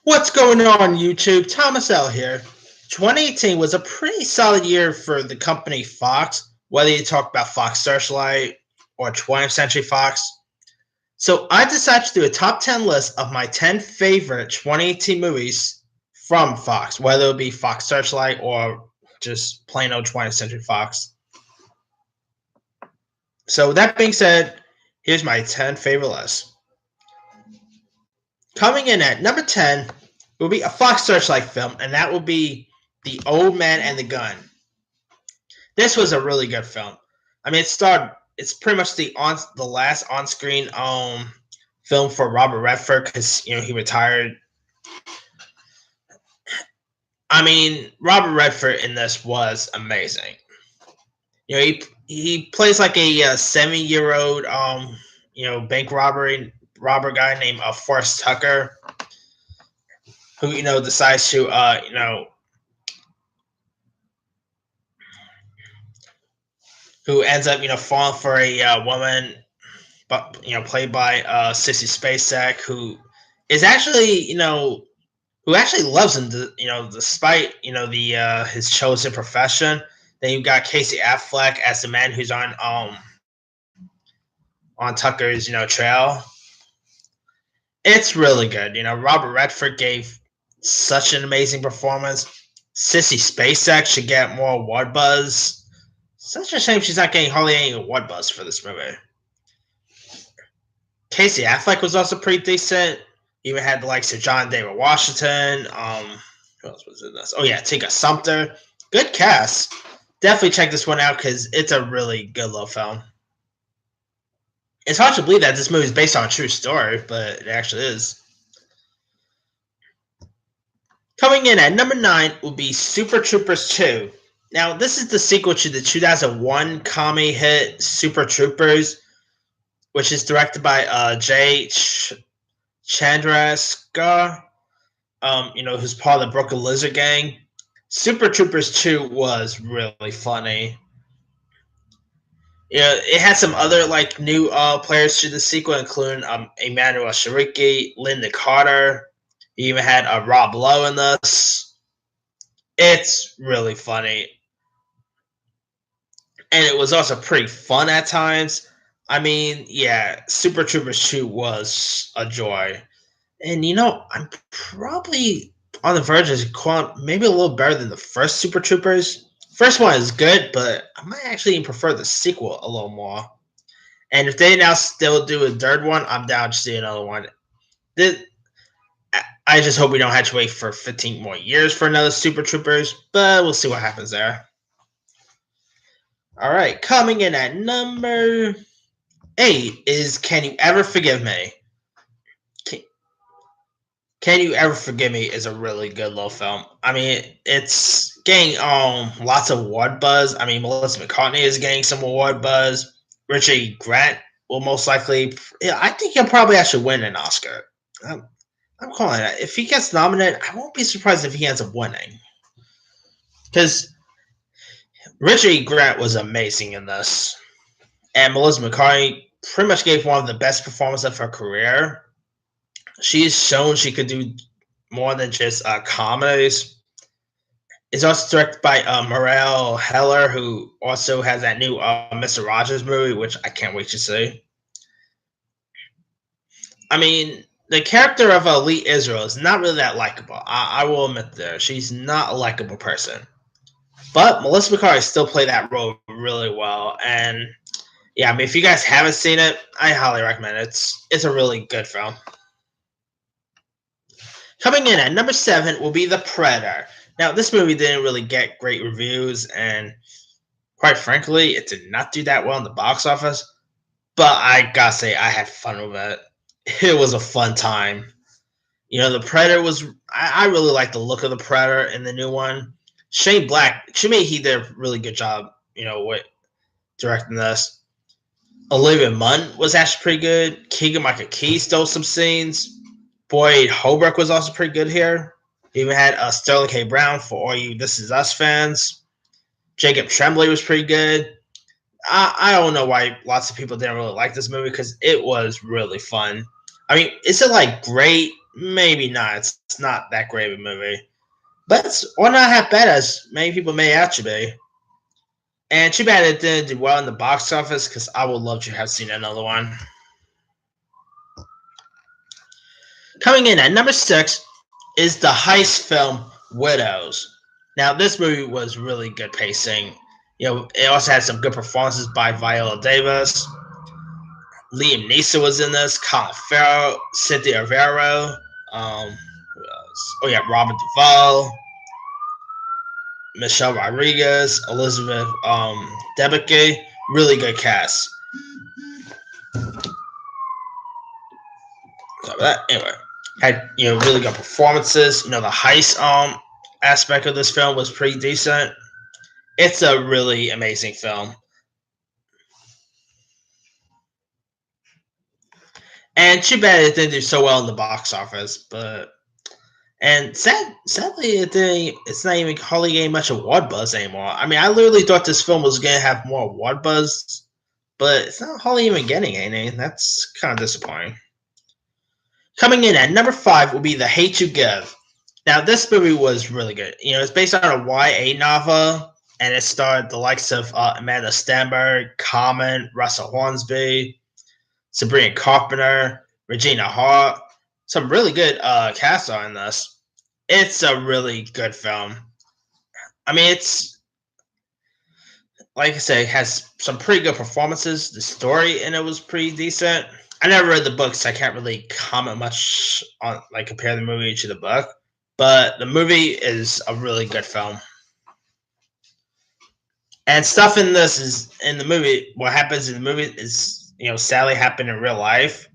What's going on, YouTube? Thomas L here. 2018 was a pretty solid year for the company Fox, whether you talk about Fox Searchlight or 20th Century Fox. So I decided to do a top 10 list of my 10 favorite 2018 movies from Fox, whether it be Fox Searchlight or just plain old 20th Century Fox. So with that being said, here's my 10 favorite list. Coming in at number 10 will be a Fox Searchlight film, and that will be The Old Man and the Gun. This was a really good film. I mean, it's pretty much the last on-screen film for Robert Redford because he retired. I mean, Robert Redford in this was amazing. He plays like a 70-year-old bank robber guy named Forrest Tucker, who decides to who ends up falling for a woman, but played by Sissy Spacek, who is actually who actually loves him, despite the his chosen profession. Then you've got Casey Affleck as the man who's on Tucker's trail. It's really good. Robert Redford gave such an amazing performance. Sissy Spacek should get more award buzz. Such a shame she's not getting hardly any award buzz for this movie. Casey Affleck was also pretty decent. Even had the likes of John David Washington. Who else was in this? Oh yeah, Tika Sumpter. Good cast. Definitely check this one out because it's a really good little film. It's hard to believe that this movie is based on a true story, but it actually is. Coming in at number 9 will be Super Troopers 2. Now, this is the sequel to the 2001 comedy hit Super Troopers, which is directed by Jay Chandrasekhar, who's part of the Brooklyn Lizard Gang. Super Troopers 2 was really funny. It had some other new players to the sequel, including Emmanuel Shariki, Linda Carter. You even had Rob Lowe in this. It's really funny. And it was also pretty fun at times. I mean, yeah, Super Troopers 2 was a joy. And I'm probably on the verge of calling maybe a little better than the first Super Troopers. First one is good, but I might actually even prefer the sequel a little more. And if they now still do a third one, I'm down to see another one. I just hope we don't have to wait for 15 more years for another Super Troopers, but we'll see what happens there. All right, coming in at number 8 is Can You Ever Forgive Me? Can You Ever Forgive Me is a really good little film. I mean, it's getting lots of award buzz. I mean, Melissa McCartney is getting some award buzz. Richard E. Grant will most likely. I think he'll probably actually win an Oscar. I'm calling it. If he gets nominated, I won't be surprised if he ends up winning. Because Richard E. Grant was amazing in this. And Melissa McCartney pretty much gave one of the best performances of her career. She's shown she could do more than just comedies. It's also directed by Morel Heller, who also has that new Mr. Rogers movie, which I can't wait to see. I mean, the character of Lee Israel is not really that likable. I will admit there. She's not a likable person. But Melissa McCarthy still played that role really well. And yeah, I mean, if you guys haven't seen it, I highly recommend it. It's a really good film. Coming in at number 7 will be The Predator. Now, this movie didn't really get great reviews, and quite frankly, it did not do that well in the box office. But I gotta say, I had fun with it. It was a fun time. The Predator was. I really like the look of the Predator in the new one. Shane Black, he did a really good job, with directing this. Olivia Munn was actually pretty good. Keegan-Michael Key stole some scenes. Boyd Holbrook was also pretty good here. He even had Sterling K. Brown for all you This Is Us fans. Jacob Tremblay was pretty good. I don't know why lots of people didn't really like this movie because it was really fun. I mean, is it great? maybe not. It's not that great of a movie, but it's or not half bad as many people may out to be. And too bad it didn't do well in the box office because I would love to have seen another one. Coming in at number 6 is the heist film Widows. Now, this movie was really good pacing. It also had some good performances by Viola Davis. Liam Neeson was in this. Colin Farrell, Cynthia Rivera. Who else? Oh yeah, Robert Duvall, Michelle Rodriguez, Elizabeth Debicki. Really good cast. Sorry about that. Anyway, had really good performances. The heist aspect of this film was pretty decent. It's a really amazing film. And too bad it didn't do so well in the box office, but sadly it's not even hardly getting much award buzz anymore. I mean, I literally thought this film was gonna have more award buzz, but it's not hardly even getting any. That's kind of disappointing. Coming in at number 5 will be The Hate You Give. Now, this movie was really good. It's based on a YA novel, and it starred the likes of Amanda Stenberg, Common, Russell Hornsby, Sabrina Carpenter, Regina Hart. Some really good cast on this. It's a really good film. I mean, it's like I said, it has some pretty good performances. The story in it was pretty decent. I never read the book, so I can't really comment much on compare the movie to the book. But the movie is a really good film. And stuff in this is in the movie. What happens in the movie is sadly happened in real life,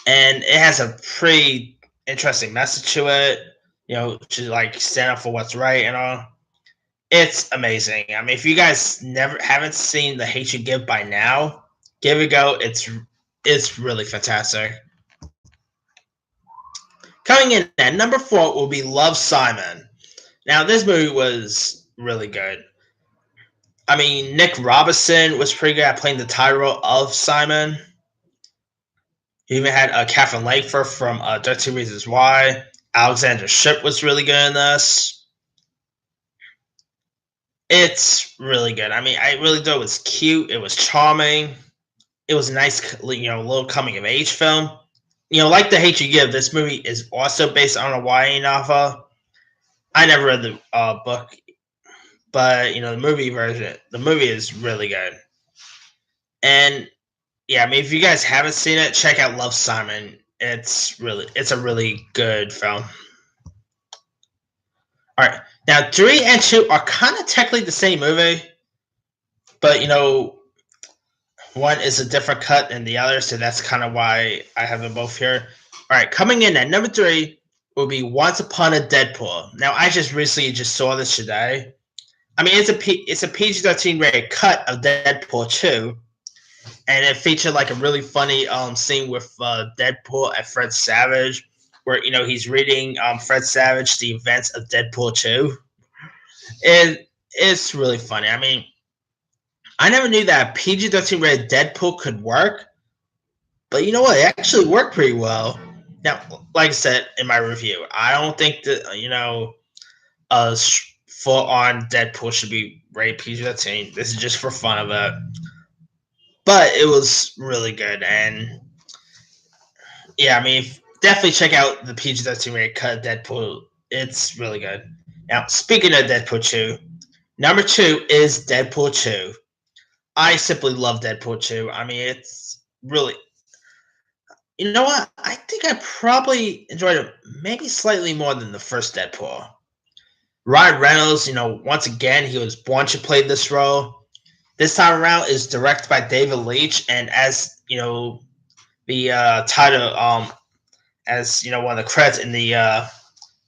and it has a pretty interesting message to it. To stand up for what's right and all. It's amazing. I mean, if you guys haven't seen The Hate You Give by now, give it a go. It's really fantastic. Coming in at number 4 will be Love, Simon. Now, this movie was really good. I mean, Nick Robinson was pretty good at playing the title of Simon. He even had Katherine Langford from 13 Reasons Why. Alexandra Shipp was really good in this. It's really good. I mean, I really thought it was cute. It was charming. It was a nice, little coming of age film. Like The Hate You Give, this movie is also based on a YA novel. I never read the book, but the movie is really good. And yeah, I mean, if you guys haven't seen it, check out Love, Simon. It's a really good film. All right, now 3 and 2 are kind of technically the same movie, but one is a different cut than the other, so that's kind of why I have them both here. All right, coming in at number 3 will be Once Upon a Deadpool. Now, I just recently saw this today. I mean, it's a PG-13 rated cut of Deadpool 2, and it featured a really funny scene with Deadpool and Fred Savage, where he's reading Fred Savage the events of Deadpool 2. It's really funny. I mean, I never knew that PG-13 rated Deadpool could work, but you know what? It actually worked pretty well. Now, like I said in my review, I don't think that a full-on Deadpool should be rated PG-13. This is just for fun of it, but it was really good, and yeah, I mean, definitely check out the PG-13 rated cut of Deadpool. It's really good. Now, speaking of Deadpool 2, number 2 is Deadpool 2. I simply love Deadpool 2. I mean, it's really. You know what? I think I probably enjoyed it maybe slightly more than the first Deadpool. Ryan Reynolds, once again, he was born to play this role. This time around is directed by David Leitch, and as the title, as one of the credits in the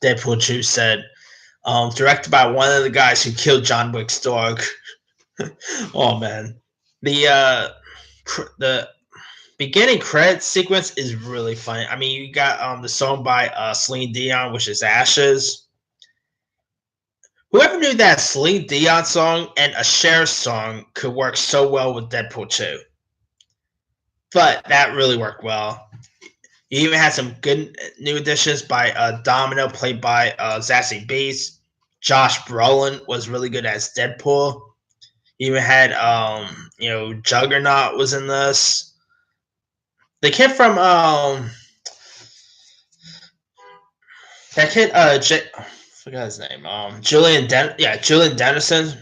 Deadpool 2 said, directed by one of the guys who killed John Wick's dog. Oh man, the beginning credit sequence is really funny. I mean, you got the song by Celine Dion, which is Ashes. Whoever knew that Celine Dion song and a Cher song could work so well with Deadpool 2? But that really worked well. You even had some good new additions by Domino, played by Zazie Beetz. Josh Brolin was really good as Deadpool. You even had Juggernaut was in this. The kid from that kid I forgot his name. Julian Dennison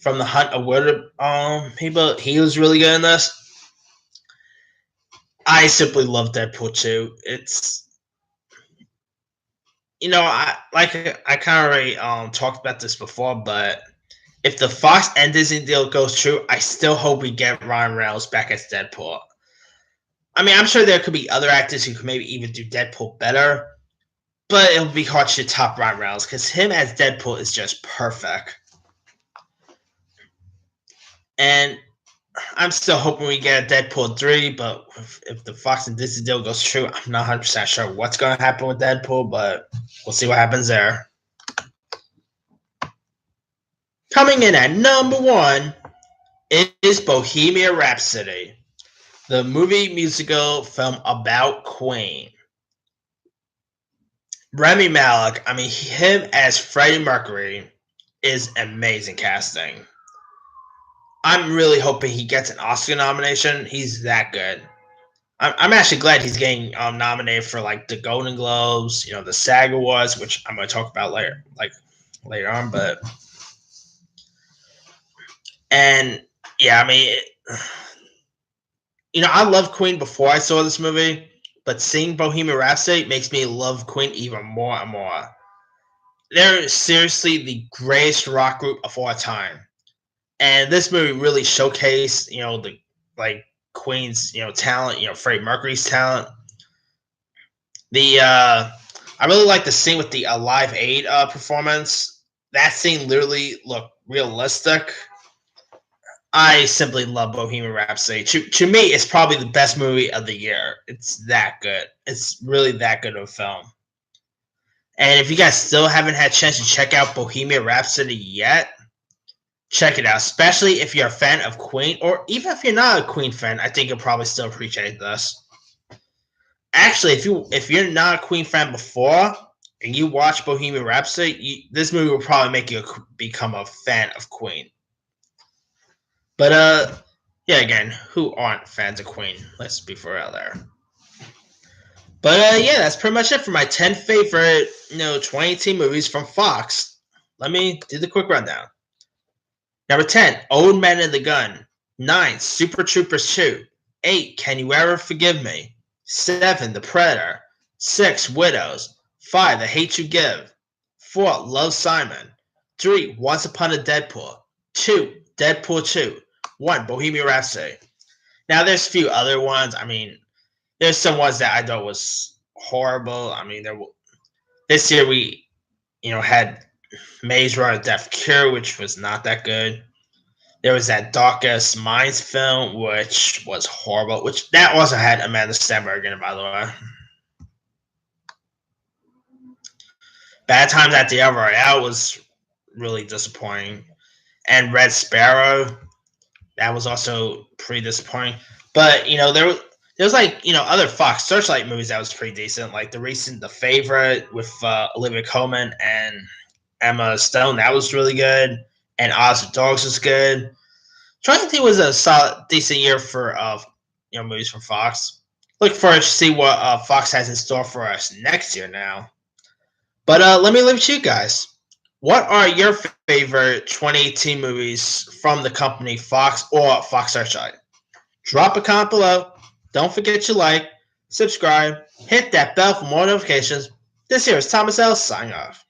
from the Hunt of Wilder people. He was really good in this. I simply love Deadpool 2. It's I kind of already talked about this before, but if the Fox and Disney deal goes true, I still hope we get Ryan Reynolds back as Deadpool. I mean, I'm sure there could be other actors who could maybe even do Deadpool better, but it would be hard to top Ryan Reynolds because him as Deadpool is just perfect. And I'm still hoping we get a Deadpool 3, but if the Fox and Disney deal goes true, I'm not 100% sure what's going to happen with Deadpool, but we'll see what happens there. Coming in at number 1 is Bohemian Rhapsody, the movie musical film about Queen. Rami Malek, I mean, him as Freddie Mercury is amazing casting. I'm really hoping he gets an Oscar nomination. He's that good. I'm actually glad he's getting nominated for like the Golden Globes, the SAG Awards, which I'm going to talk about later on. But and yeah, I mean, I loved Queen before I saw this movie, but seeing Bohemian Rhapsody makes me love Queen even more and more. They're seriously the greatest rock group of all time. And this movie really showcased, the Queen's, talent, Freddie Mercury's talent. I really like the scene with the Live Aid performance. That scene literally looked realistic. I simply love Bohemian Rhapsody. To me, it's probably the best movie of the year. It's that good. It's really that good of a film. And if you guys still haven't had a chance to check out Bohemian Rhapsody yet, check it out, especially if you're a fan of Queen, or even if you're not a Queen fan, I think you'll probably still appreciate this. Actually, if you're not a Queen fan before and you watch Bohemian Rhapsody, this movie will probably make you become a fan of Queen. But yeah, again, who aren't fans of Queen? Let's be for real there. But yeah, that's pretty much it for my 10 favorite 2018 movies from Fox. Let me do the quick rundown. Number 10, Old Man and the Gun. 9, Super Troopers 2. 8, Can You Ever Forgive Me? 7, The Predator. 6, Widows. 5, The Hate You Give. 4, Love, Simon. 3, Once Upon a Deadpool. 2, Deadpool 2. 1, Bohemian Rhapsody. Now, there's a few other ones. I mean, there's some ones that I thought was horrible. I mean, this year we, had Maze Runner Death Cure, which was not that good. There was that Darkest Minds film, which was horrible. Which that also had Amanda Stenberg in it, by the way. Bad Times at the El Royale was really disappointing, and Red Sparrow, that was also pretty disappointing. But there was other Fox Searchlight movies that was pretty decent, like the recent The Favorite with Olivia Colman and Emma Stone. That was really good. And Oz the Dogs was good. Trying to think was a solid, decent year for movies from Fox. Look forward to see what Fox has in store for us next year now. But let me leave it to you guys. What are your favorite 2018 movies from the company Fox or Fox Searchlight? Drop a comment below. Don't forget to like, subscribe, hit that bell for more notifications. This here is Thomas L. signing off.